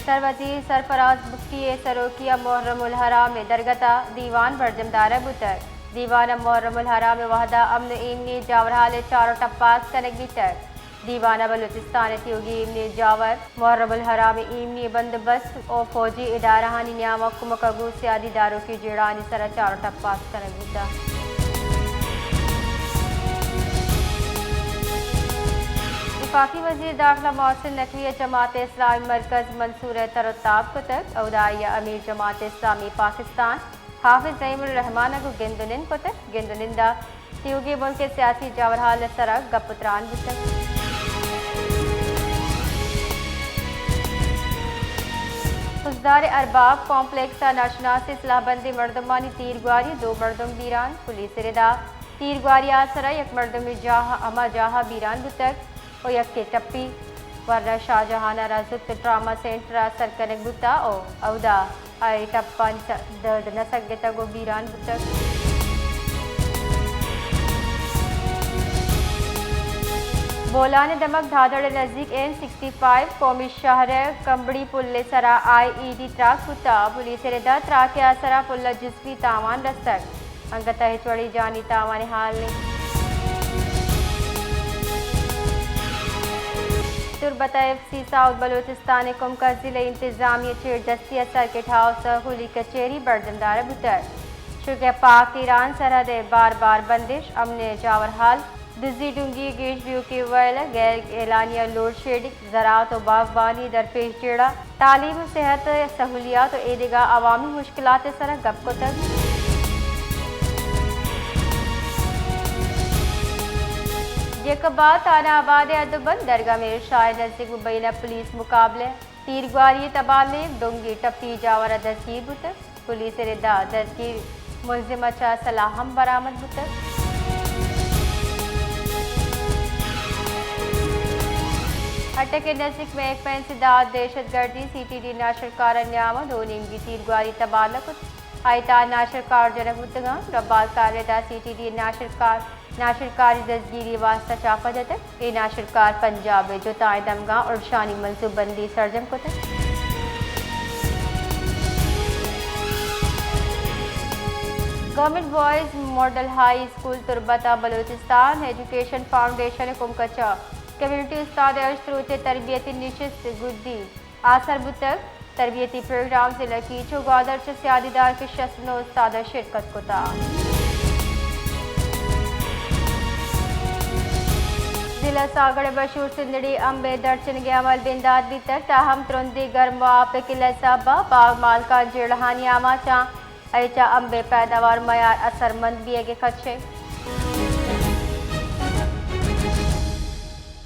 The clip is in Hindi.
सरवती सरफराज मुफ्ती सरोकिया मुहर्रमुल हराम दरगता दीवान बरजमदार बुतर दीवान मुहर्रमुल हराम वहदा अमन इमनी जावरहाल चारों टप्पास कनक बीतर दीवाना बलूचिस्तान योगी इमनी जावर मुहर्रमुल हराम इमनी बंदोबस्त और फौजी इदाराहानी न्याम कुमकगू सियादी दारों की जेड़ानी सरा चारों टप्पास कनक बीतर वफाकी वज़ीर दाखिला मोहसिन नकवी जमात इस्लामी मरकज़ मंसूर तरताब कुतक अवदाइया अमीर जमात इस्लामी पाकिस्तान हाफिज नईमुर रहमान को गिंदुनिन कुतक गिंदुनिंदा योगी मुल्क के सियासी जावरहाल सरक गपुत्रान बुतक फुजदार अरबाब कॉम्प्लेक्स नाशनासी सलाहबंदी मरदमानी तीरगुआरी दो मरदम बीरान पुलिस रिदा तीरगुआरी आसरा एक मरदम अमा जाहा बीरान बुतक और यक्के टप्पी वर्रा शाहजहाना राजुत ट्रामा सेंटर सरकनक बुता और अवदा आई टप्पा दर्द नसक गेता गो बीरान बुतक बोलाने दमक धादड़ नज़दीक N65 कौमी शहर कंबड़ी पुल्ले सरा IED त्राक बुता पुलिस रिदा त्राक असरा पुल्ला जिस्वी तावान रस्तक अंगता हिचवड़ी जानी तावान हाल ने तुरबता FC साउथ बलूचिस्तान कुमका जिले इंतजामिया चेड़ दस्ती सर्किट हाउस हुली कचेरी बरजमदार बुतर शुगर पाक ईरान सरहद बार बार बंदिश अमन जावरहाल दिजी डूंगी गेश व्यू की वैल गैर एलानिया लोड शेडिंग ज़राअत और बागबानी दरपेश जेड़ा तालीम सेहत सहूलियात और एदिगा अवामी मुश्किलात सर गप को तक यकबा थाना आबाद अदबन दरगाह में शाह नजदीक मुबैना पुलिस मुकाबले तीरगुआरी तबाले डोंगी टप्पी जावरा दस्तीर बुतक पुलिस रिदा दस्तीर मुलजिम अच्छा सलाहम बरामद बुतक अटक के नजदीक में एक पेंसिदार दहशतगर्दी CTD नाशरकार न्याम दो निमगी तीरगुआरी तबालक आयता नाशरकार जनक बुतगा रब्बाल कार्यदा CTD नाशरकारी दसगिरी वास्ता चापा जतक ये नाशरकार पंजाब जो तायदमगा और शानी मनसूबबंदी सरजम को तक government boys model high school तुरबता बलूचिस्तान एजुकेशन फाउंडेशन कुमकचा कम्युनिटी उस्ताद अशतरूच तरबियती निशिस्त गुद्दी आसर बुतक तरबियती प्रोग्राम से लकी चौगादर सियादीदार के शस्नो उस्ताद शिरकत को था जिला सागड़ बशूर सिंदड़ी अम्बे दर्चन के अमल बिंदाद भी तक ताहम तुरंदी गर्म आप किला साबा बाग माल का जेड़हानी आमा चा ऐचा अम्बे पैदावार मयार असरमंद भी के खदशे